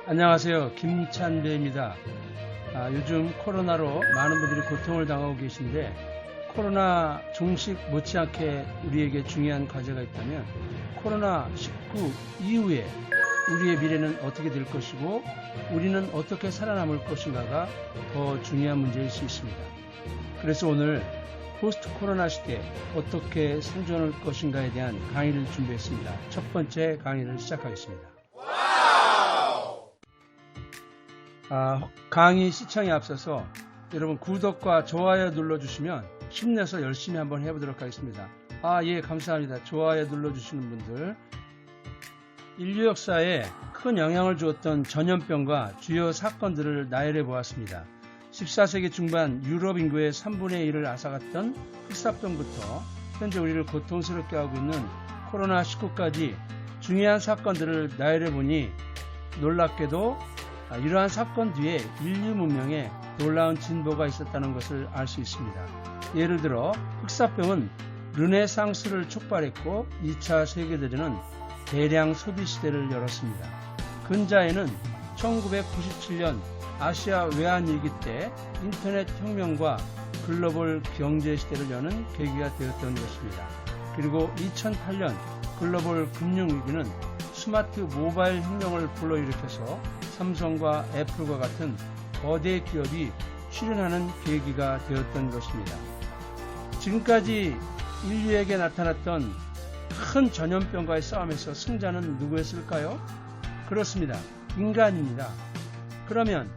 안녕하세요. 김찬배입니다. 요즘 코로나로 많은 분들이 고통을 당하고 계신데 코로나 종식 못지않게 우리에게 중요한 과제가 있다면 코로나19 이후에 우리의 미래는 어떻게 될 것이고 우리는 어떻게 살아남을 것인가가 더 중요한 문제일 수 있습니다. 그래서 오늘 포스트 코로나 시대 어떻게 생존할 것인가에 대한 강의를 준비했습니다. 첫 번째 강의를 시작하겠습니다. 강의 시청에 앞서서 여러분 구독과 좋아요 눌러주시면 힘내서 열심히 한번 해보도록 하겠습니다. 예, 감사합니다. 좋아요 눌러주시는 분들. 인류 역사에 큰 영향을 주었던 전염병과 주요 사건들을 나열해 보았습니다. 14세기 중반 유럽 인구의 3분의 1을 앗아갔던 흑사병부터 현재 우리를 고통스럽게 하고 있는 코로나19까지 중요한 사건들을 나열해 보니 놀랍게도 이러한 사건 뒤에 인류 문명에 놀라운 진보가 있었다는 것을 알 수 있습니다. 예를 들어 흑사병은 르네상스를 촉발했고 2차 세계대전은 대량 소비 시대를 열었습니다. 근자에는 1997년 아시아 외환위기 때 인터넷 혁명과 글로벌 경제 시대를 여는 계기가 되었던 것입니다. 그리고 2008년 글로벌 금융위기는 스마트 모바일 혁명을 불러일으켜서 삼성과 애플과 같은 거대 기업이 출현하는 계기가 되었던 것입니다. 지금까지 인류에게 나타났던 큰 전염병과의 싸움에서 승자는 누구였을까요? 그렇습니다. 인간입니다. 그러면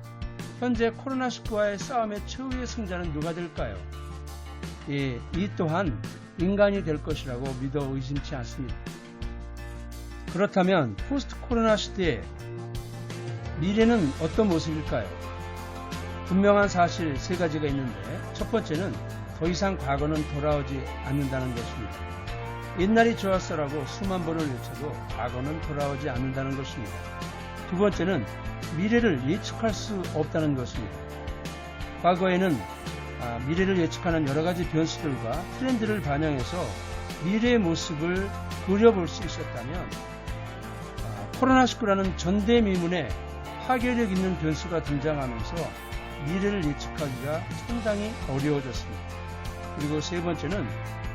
현재 코로나19와의 싸움의 최후의 승자는 누가 될까요? 이 또한 인간이 될 것이라고 믿어 의심치 않습니다. 그렇다면 포스트 코로나 시대에 미래는 어떤 모습일까요? 분명한 사실 세 가지가 있는데 첫 번째는 더 이상 과거는 돌아오지 않는다는 것입니다. 옛날이 좋았어라고 수만 번을 외쳐도 과거는 돌아오지 않는다는 것입니다. 두 번째는 미래를 예측할 수 없다는 것입니다. 과거에는 미래를 예측하는 여러 가지 변수들과 트렌드를 반영해서 미래의 모습을 그려볼 수 있었다면 코로나19라는 전대미문에 파괴력 있는 변수가 등장하면서 미래를 예측하기가 상당히 어려워졌습니다. 그리고 세 번째는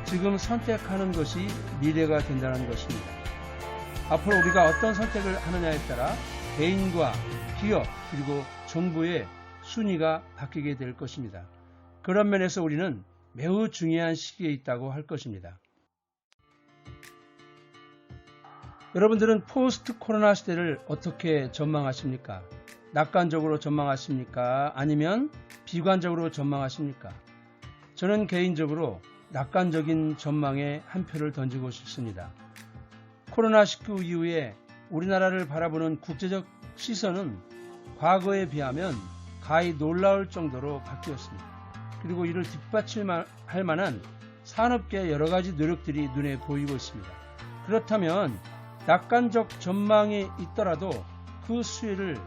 지금 선택하는 것이 미래가 된다는 것입니다. 앞으로 우리가 어떤 선택을 하느냐에 따라 개인과 기업 그리고 정부의 순위가 바뀌게 될 것입니다. 그런 면에서 우리는 매우 중요한 시기에 있다고 할 것입니다. 여러분들은 포스트 코로나 시대를 어떻게 전망하십니까? 낙관적으로 전망하십니까? 아니면 비관적으로 전망하십니까? 저는 개인적으로 낙관적인 전망에 한 표를 던지고 싶습니다. 코로나19 이후에 우리나라를 바라보는 국제적 시선은 과거에 비하면 가히 놀라울 정도로 바뀌었습니다. 그리고 이를 뒷받침할 만한 산업계의 여러 가지 노력들이 눈에 보이고 있습니다. 그렇다면 낙관적 전망이 있더라도 그 수혜를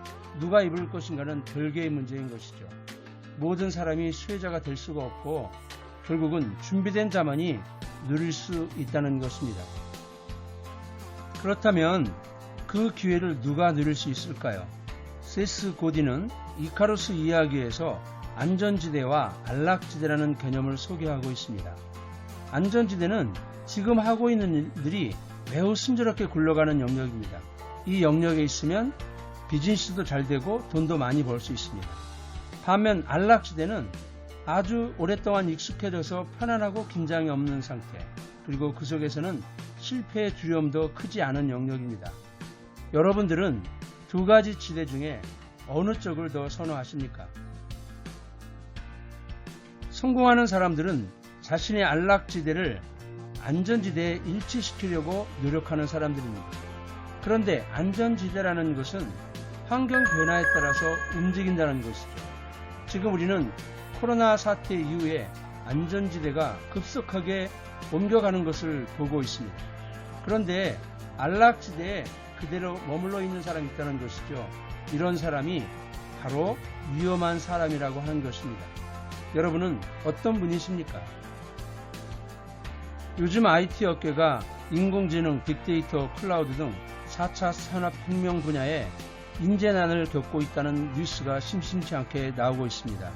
누가 입을 것인가는 별개의 문제인 것이죠. 모든 사람이 수혜자가 될 수가 없고 결국은 준비된 자만이 누릴 수 있다는 것입니다. 그렇다면 그 기회를 누가 누릴 수 있을까요? 세스 고디는 이카루스 이야기에서 안전지대와 안락지대라는 개념을 소개하고 있습니다. 안전지대는 지금 하고 있는 일들이 매우 순조롭게 굴러가는 영역입니다. 이 영역에 있으면 비즈니스도 잘 되고 돈도 많이 벌 수 있습니다. 반면 안락지대는 아주 오랫동안 익숙해져서 편안하고 긴장이 없는 상태, 그리고 그 속에서는 실패의 두려움도 크지 않은 영역입니다. 여러분들은 두 가지 지대 중에 어느 쪽을 더 선호하십니까? 성공하는 사람들은 자신의 안락지대를 안전지대에 일치시키려고 노력하는 사람들입니다. 그런데 안전지대라는 것은 환경 변화에 따라서 움직인다는 것이죠. 지금 우리는 코로나 사태 이후에 안전지대가 급속하게 옮겨가는 것을 보고 있습니다. 그런데 안락지대에 그대로 머물러 있는 사람이 있다는 것이죠. 이런 사람이 바로 위험한 사람이라고 하는 것입니다. 여러분은 어떤 분이십니까? 요즘 IT 업계가 인공지능, 빅데이터, 클라우드 등 4차 산업혁명 분야에 인재난을 겪고 있다는 뉴스가 심심치 않게 나오고 있습니다.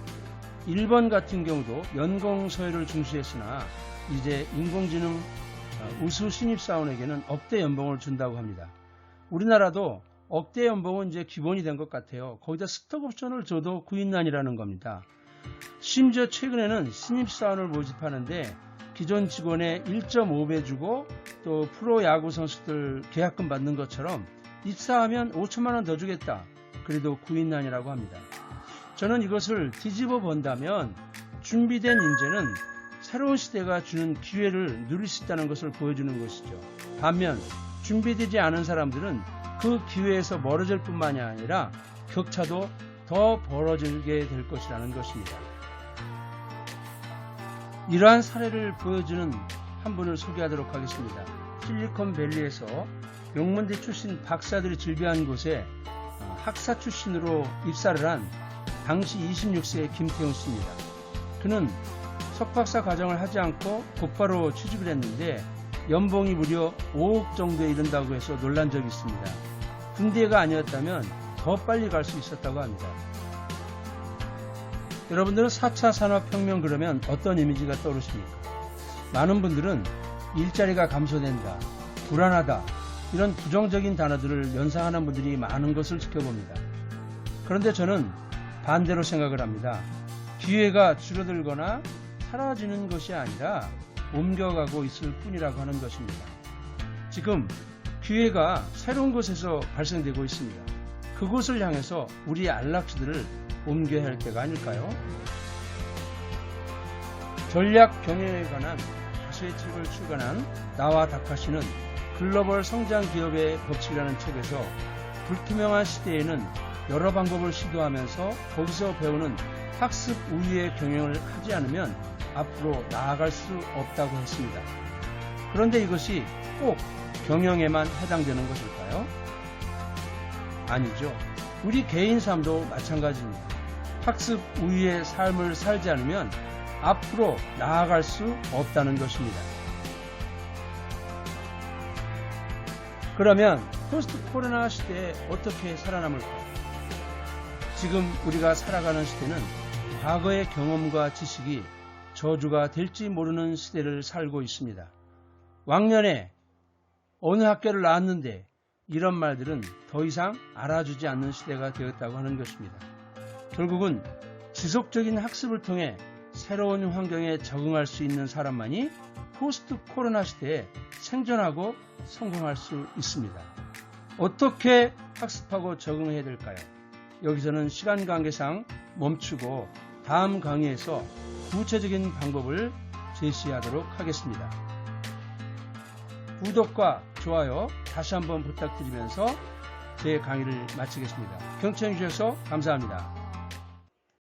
일본 같은 경우도 연공서열을 중시했으나 이제 인공지능 우수 신입사원에게는 억대 연봉을 준다고 합니다. 우리나라도 억대 연봉은 이제 기본이 된 것 같아요. 거기다 스톡옵션을 줘도 구인난이라는 겁니다. 심지어 최근에는 신입사원을 모집하는데 기존 직원의 1.5배 주고 또 프로야구 선수들 계약금 받는 것처럼 입사하면 5천만 원 더 주겠다. 그래도 구인난이라고 합니다. 저는 이것을 뒤집어 본다면 준비된 인재는 새로운 시대가 주는 기회를 누릴 수 있다는 것을 보여주는 것이죠. 반면 준비되지 않은 사람들은 그 기회에서 멀어질 뿐만이 아니라 격차도 더 벌어지게 될 것이라는 것입니다. 이러한 사례를 보여주는 한 분을 소개하도록 하겠습니다. 실리콘밸리에서 명문대 출신 박사들이 즐비한 곳에 학사 출신으로 입사를 한 당시 26세의 김태훈 씨입니다. 그는 석박사 과정을 하지 않고 곧바로 취직을 했는데 연봉이 무려 5억 정도에 이른다고 해서 놀란 적이 있습니다. 군대가 아니었다면 더 빨리 갈 수 있었다고 합니다. 여러분들은 4차 산업혁명 그러면 어떤 이미지가 떠오르십니까? 많은 분들은 일자리가 감소된다, 불안하다 이런 부정적인 단어들을 연상하는 분들이 많은 것을 지켜봅니다. 그런데 저는 반대로 생각을 합니다. 기회가 줄어들거나 사라지는 것이 아니라 옮겨가고 있을 뿐이라고 하는 것입니다. 지금 기회가 새로운 곳에서 발생되고 있습니다. 그곳을 향해서 우리의 안락지들을 옮겨야 할 때가 아닐까요? 전략 경영에 관한 다수의 책을 출간한 나와 다카시는 글로벌 성장 기업의 법칙이라는 책에서 불투명한 시대에는 여러 방법을 시도하면서 거기서 배우는 학습 우위의 경영을 하지 않으면 앞으로 나아갈 수 없다고 했습니다. 그런데 이것이 꼭 경영에만 해당되는 것일까요? 아니죠. 우리 개인 삶도 마찬가지입니다. 학습 우위의 삶을 살지 않으면 앞으로 나아갈 수 없다는 것입니다. 그러면 포스트 코로나 시대에 어떻게 살아남을까요? 지금 우리가 살아가는 시대는 과거의 경험과 지식이 저주가 될지 모르는 시대를 살고 있습니다. 왕년에 어느 학교를 나왔는데 이런 말들은 더 이상 알아주지 않는 시대가 되었다고 하는 것입니다. 결국은 지속적인 학습을 통해 새로운 환경에 적응할 수 있는 사람만이 포스트 코로나 시대에 생존하고 성공할 수 있습니다. 어떻게 학습하고 적응해야 될까요? 여기서는 시간 관계상 멈추고 다음 강의에서 구체적인 방법을 제시하도록 하겠습니다. 구독과 좋아요 다시 한번 부탁드리면서 제 강의를 마치겠습니다. 경청해 주셔서 감사합니다.